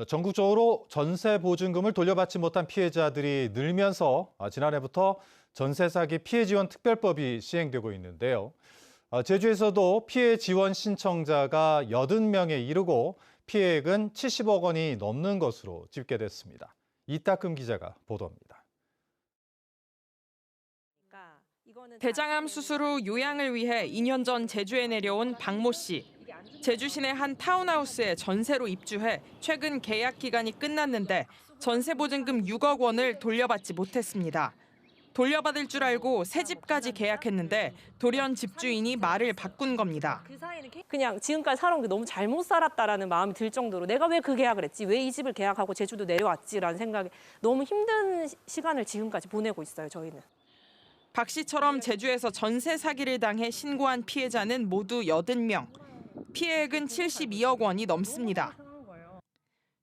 전국적으로 전세 보증금을 돌려받지 못한 피해자들이 늘면서 지난해부터 전세 사기 피해 지원 특별법이 시행되고 있는데요. 제주에서도 피해 지원 신청자가 80명에 이르고 피해액은 70억 원이 넘는 것으로 집계됐습니다. 이따금 기자가 보도합니다. 대장암 수술 후 요양을 위해 2년 전 제주에 내려온 박모 씨. 제주 시내 한 타운하우스에 전세로 입주해 최근 계약 기간이 끝났는데 전세 보증금 6억 원을 돌려받지 못했습니다. 돌려받을 줄 알고 새 집까지 계약했는데 돌연 집주인이 말을 바꾼 겁니다. 그냥 지금까지 살아온 게 너무 잘못 살았다라는 마음이 들 정도로 내가 왜 그 계약을 했지? 왜 이 집을 계약하고 제주도 내려왔지라는 생각에 너무 힘든 시간을 지금까지 보내고 있어요, 저희는. 박 씨처럼 제주에서 전세 사기를 당해 신고한 피해자는 모두 80명. 피해액은 72억 원이 넘습니다.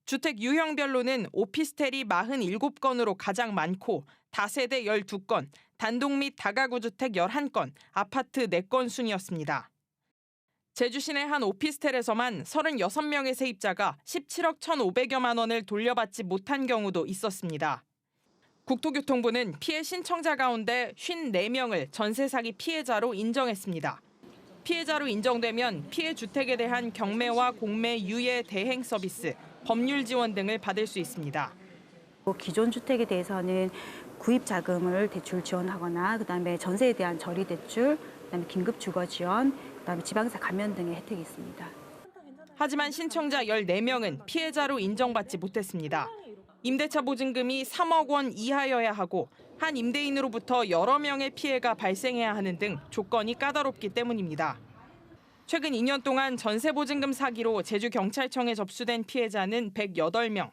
주택 유형별로는 오피스텔이 47건으로 가장 많고 다세대 12건, 단독 및 다가구 주택 11건, 아파트 4건 순이었습니다. 제주 시내 한 오피스텔에서만 36명의 세입자가 17억 1,500여만 원을 돌려받지 못한 경우도 있었습니다. 국토교통부는 피해 신청자 가운데 54명을 전세 사기 피해자로 인정했습니다. 피해자로 인정되면 피해 주택에 대한 경매와 공매 유예 대행 서비스, 법률 지원 등을 받을 수 있습니다. 기존 주택에 대해서는 구입 자금을 대출 지원하거나 그다음에 전세에 대한 저리 대출, 그다음에 긴급 주거 지원, 그다음에 지방세 감면 등의 혜택이 있습니다. 하지만 신청자 14명은 피해자로 인정받지 못했습니다. 임대차 보증금이 3억 원 이하여야 하고 한 임대인으로부터 여러 명의 피해가 발생해야 하는 등 조건이 까다롭기 때문입니다. 최근 2년 동안 전세 보증금 사기로 제주경찰청에 접수된 피해자는 108명.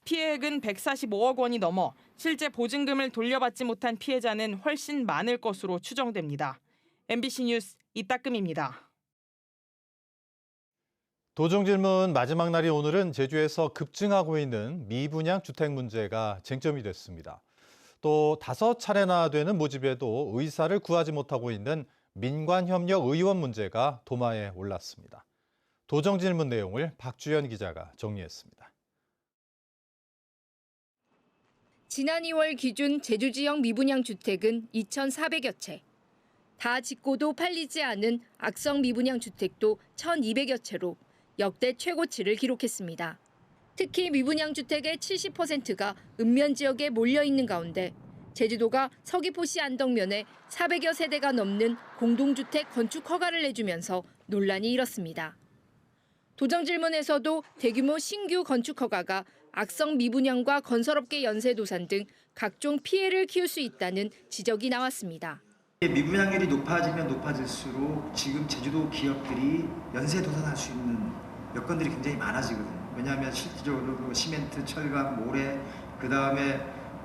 피해액은 145억 원이 넘어 실제 보증금을 돌려받지 못한 피해자는 훨씬 많을 것으로 추정됩니다. MBC 뉴스 이따금입니다. 도정질문 마지막 날인 오늘은 제주에서 급증하고 있는 미분양 주택 문제가 쟁점이 됐습니다. 또 5차례나 되는 모집에도 의사를 구하지 못하고 있는 민관협력 의원 문제가 도마에 올랐습니다. 도정질문 내용을 박주연 기자가 정리했습니다. 지난 2월 기준 제주 지역 미분양 주택은 2,400여 채. 다 짓고도 팔리지 않은 악성 미분양 주택도 1,200여 채로 역대 최고치를 기록했습니다. 특히 미분양 주택의 70%가 읍면 지역에 몰려 있는 가운데 제주도가 서귀포시 안덕면에 400여 세대가 넘는 공동주택 건축 허가를 내주면서 논란이 일었습니다. 도정질문에서도 대규모 신규 건축 허가가 악성 미분양과 건설업계 연쇄도산 등 각종 피해를 키울 수 있다는 지적이 나왔습니다. 미분양률이 높아지면 높아질수록 지금 제주도 기업들이 연쇄도산할 수 있는 여건들이 굉장히 많아지거든요. 왜냐하면 실질적으로 시멘트, 철강, 모래, 그다음에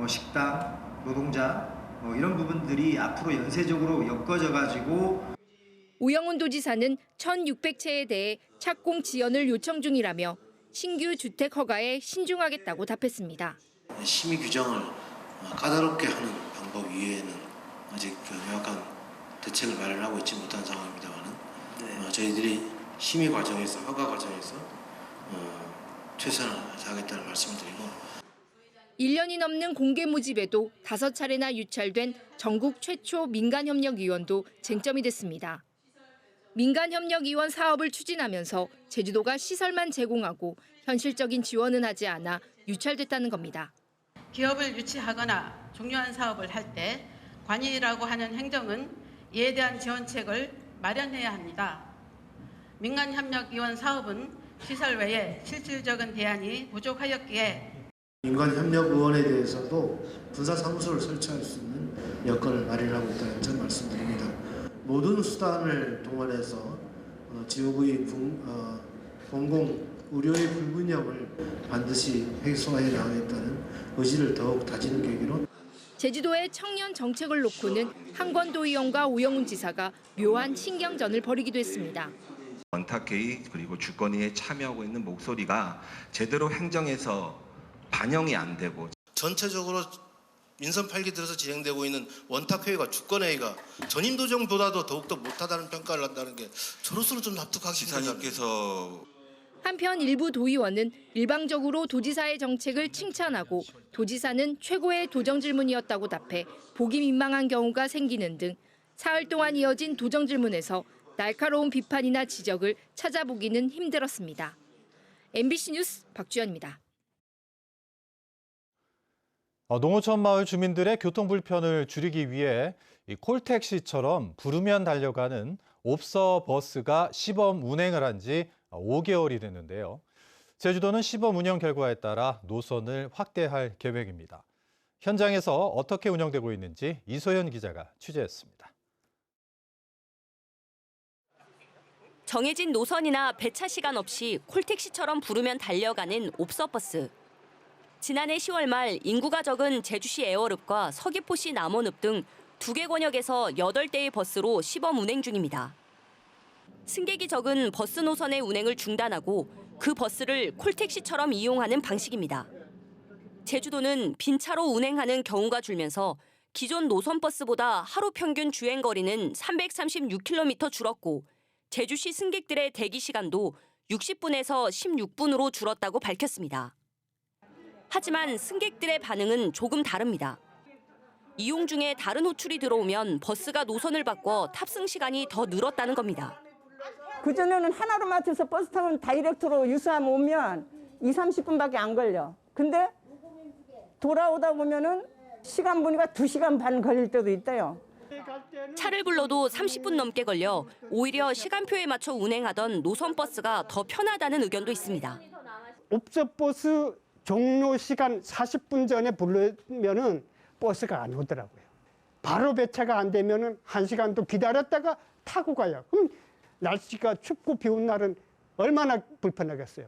식당, 노동자 이런 부분들이 앞으로 연쇄적으로 엮어져-가지고 오영훈 도지사는 1,600채에 대해 착공 지연을 요청 중이라며 신규 주택 허가에 신중하겠다고 답했습니다. 심의 규정을 까다롭게 하는 방법 이외에는 아직 명확한 대책을 마련하고 있지 못한 상황입니다만 저희들이 심의 과정에서 허가 과정에서 최선을 다하겠다는 말씀을 드리고 1년이 넘는 공개 모집에도 5차례나 유찰된 전국 최초 민간협력위원도 쟁점이 됐습니다. 민간협력위원 사업을 추진하면서 제주도가 시설만 제공하고 현실적인 지원은 하지 않아 유찰됐다는 겁니다. 기업을 유치하거나 종료한 사업을 할 때 관이라고 하는 행정은 이에 대한 지원책을 마련해야 합니다. 민간협력위원 사업은 시설 외에 실질적인 대안이 부족하였기에 민간협력의원에 대해서도 분사사무소를 설치할 수 있는 여건을 마련하고 있다는 점 말씀드립니다. 모든 수단을 동원해서 지역의 공공 의료의 불균형을 반드시 해소해 나가겠다는 의지를 더욱 다지는 계기로 제주도의 청년 정책을 놓고는 한권도 의원과 오영훈 지사가 묘한 신경전을 벌이기도 했습니다. 원탁회의 그리고 주권위에 참여하고 있는 목소리가 제대로 행정에서 반영이 안 되고 전체적으로 민선 8기 들어서 진행되고 있는 원탁회의가 주권회의가 전임 도정보다도 더욱더 못하다는 평가를 한다는 게 저로서는 좀 납득하기 힘들다. 지사님께서 한편 일부 도의원은 일방적으로 도지사의 정책을 칭찬하고 도지사는 최고의 도정 질문이었다고 답해 보기 민망한 경우가 생기는 등 사흘 동안 이어진 도정 질문에서 날카로운 비판이나 지적을 찾아보기는 힘들었습니다. MBC 뉴스 박주연입니다. 농어촌 마을 주민들의 교통 불편을 줄이기 위해 이 콜택시처럼 부르면 달려가는 옵서 버스가 시범 운행을 한 지 5개월이 됐는데요. 제주도는 시범 운영 결과에 따라 노선을 확대할 계획입니다. 현장에서 어떻게 운영되고 있는지 이소연 기자가 취재했습니다. 정해진 노선이나 배차 시간 없이 콜택시처럼 부르면 달려가는 옵서버스. 지난해 10월 말 인구가 적은 제주시 애월읍과 서귀포시 남원읍 등 2개 권역에서 8대의 버스로 시범 운행 중입니다. 승객이 적은 버스 노선의 운행을 중단하고 그 버스를 콜택시처럼 이용하는 방식입니다. 제주도는 빈차로 운행하는 경우가 줄면서 기존 노선버스보다 하루 평균 주행 거리는 336km 줄었고 제주시 승객들의 대기 시간도 60분에서 16분으로 줄었다고 밝혔습니다. 하지만 승객들의 반응은 조금 다릅니다. 이용 중에 다른 호출이 들어오면 버스가 노선을 바꿔 탑승 시간이 더 늘었다는 겁니다. 그전에는 하나로 맞춰서 버스 타면 다이렉트로 유수함 오면 20-30분밖에 안 걸려. 근데 돌아오다 보면은 시간 보니까 2시간 반 걸릴 때도 있대요. 차를 불러도 30분 넘게 걸려 오히려 시간표에 맞춰 운행하던 노선버스가 더 편하다는 의견도 있습니다. 옵서버스 종료 시간 40분 전에 부르면은 버스가 안 오더라고요. 바로 배차가 안 되면은 1시간도 기다렸다가 타고 가요. 그럼 날씨가 춥고 비 온 날은 얼마나 불편하겠어요.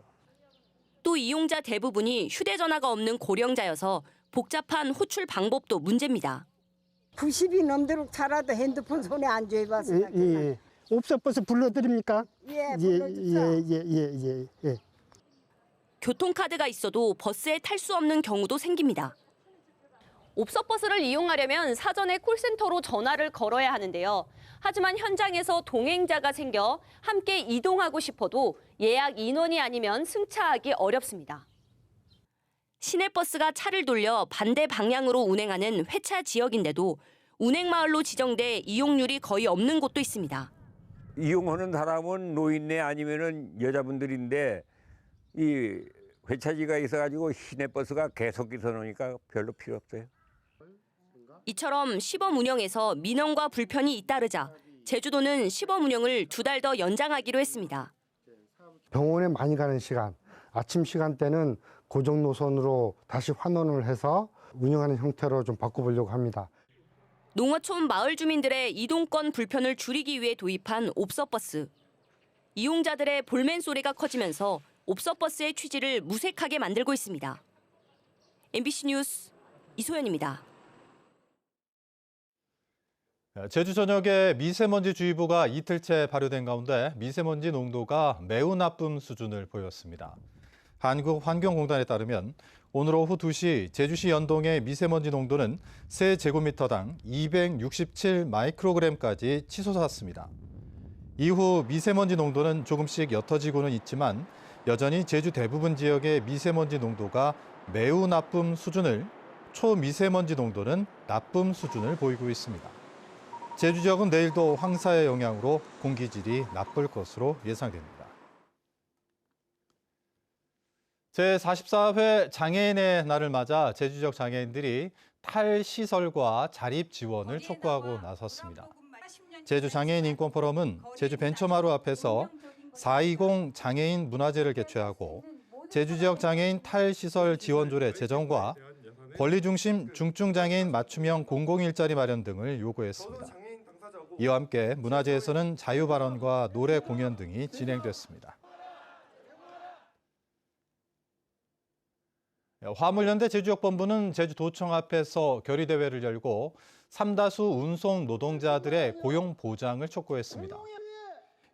또 이용자 대부분이 휴대전화가 없는 고령자여서 복잡한 호출 방법도 문제입니다. 90이 넘도록 살아도 핸드폰 손에 안 쥐어봐서. 예. 옵서버스 불러드립니까? 예, 불러주세요. 예. 교통카드가 있어도 버스에 탈 수 없는 경우도 생깁니다. 옵서버스를 이용하려면 사전에 콜센터로 전화를 걸어야 하는데요. 하지만 현장에서 동행자가 생겨 함께 이동하고 싶어도 예약 인원이 아니면 승차하기 어렵습니다. 시내버스가 차를 돌려 반대 방향으로 운행하는 회차 지역인데도 운행마을로 지정돼 이용률이 거의 없는 곳도 있습니다. 이용하는 사람은 노인네 아니면은 여자분들인데 이 회차지가 있어가지고 시내버스가 계속 있어놓으니까 별로 필요 없어요. 이처럼 시범 운영에서 민원과 불편이 잇따르자 제주도는 시범 운영을 2달 더 연장하기로 했습니다. 병원에 많이 가는 시간, 아침 시간대는 고정 노선으로 다시 환원을 해서 운영하는 형태로 좀 바꿔보려고 합니다. 농어촌 마을 주민들의 이동권 불편을 줄이기 위해 도입한 옵서버스. 이용자들의 볼멘 소리가 커지면서 옵서버스의 취지를 무색하게 만들고 있습니다. MBC 뉴스 이소연입니다. 제주 전역에 미세먼지주의보가 이틀째 발효된 가운데 미세먼지 농도가 매우 나쁨 수준을 보였습니다. 한국환경공단에 따르면 오늘 오후 2시 제주시 연동의 미세먼지 농도는 세제곱미터당 267 마이크로그램까지 치솟았습니다. 이후 미세먼지 농도는 조금씩 옅어지고는 있지만 여전히 제주 대부분 지역의 미세먼지 농도가 매우 나쁨 수준을, 초미세먼지 농도는 나쁨 수준을 보이고 있습니다. 제주 지역은 내일도 황사의 영향으로 공기질이 나쁠 것으로 예상됩니다. 제44회 장애인의 날을 맞아 제주 지역 장애인들이 탈시설과 자립 지원을 촉구하고 나섰습니다. 제주 장애인 인권 포럼은 제주 벤처마루 앞에서 420 장애인 문화제를 개최하고 제주 지역 장애인 탈시설 지원 조례 제정과 권리 중심 중증 장애인 맞춤형 공공일자리 마련 등을 요구했습니다. 이와 함께 문화제에서는 자유 발언과 노래 공연 등이 진행됐습니다. 화물연대 제주역본부는 제주도청 앞에서 결의대회를 열고 삼다수 운송 노동자들의 고용 보장을 촉구했습니다.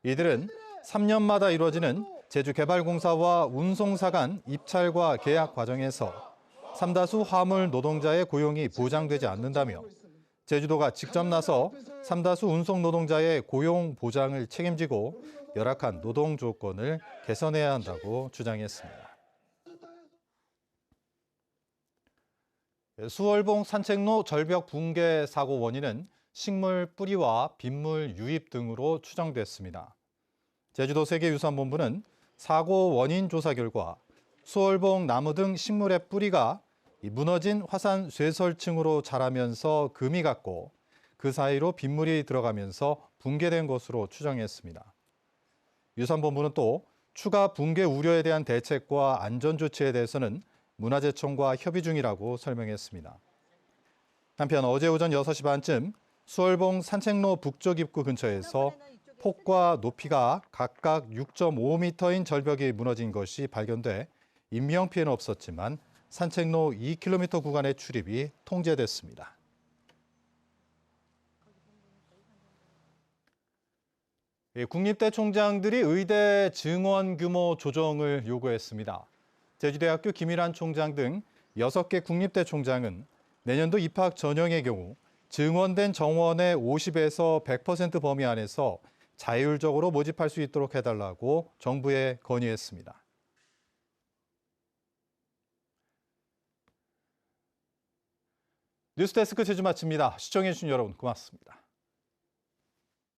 이들은 3년마다 이루어지는 제주개발공사와 운송사 간 입찰과 계약 과정에서 삼다수 화물 노동자의 고용이 보장되지 않는다며 제주도가 직접 나서 삼다수 운송 노동자의 고용 보장을 책임지고 열악한 노동 조건을 개선해야 한다고 주장했습니다. 수월봉 산책로 절벽 붕괴 사고 원인은 식물 뿌리와 빗물 유입 등으로 추정됐습니다. 제주도 세계유산본부는 사고 원인 조사 결과 수월봉 나무 등 식물의 뿌리가 무너진 화산 쇠설층으로 자라면서 금이 갔고 그 사이로 빗물이 들어가면서 붕괴된 것으로 추정했습니다. 유산본부는 또 추가 붕괴 우려에 대한 대책과 안전 조치에 대해서는 문화재청과 협의 중이라고 설명했습니다. 한편 어제 오전 6시 반쯤 수월봉 산책로 북쪽 입구 근처에서 폭과 높이가 각각 6.5m인 절벽이 무너진 것이 발견돼 인명 피해는 없었지만 산책로 2km 구간의 출입이 통제됐습니다. 국립대 총장들이 의대 증원 규모 조정을 요구했습니다. 제주대학교 김일환 총장 등 6개 국립대 총장은 내년도 입학 전형의 경우 증원된 정원의 50에서 100% 범위 안에서 자율적으로 모집할 수 있도록 해달라고 정부에 건의했습니다. 뉴스데스크 제주 마칩니다. 시청해주신 여러분 고맙습니다.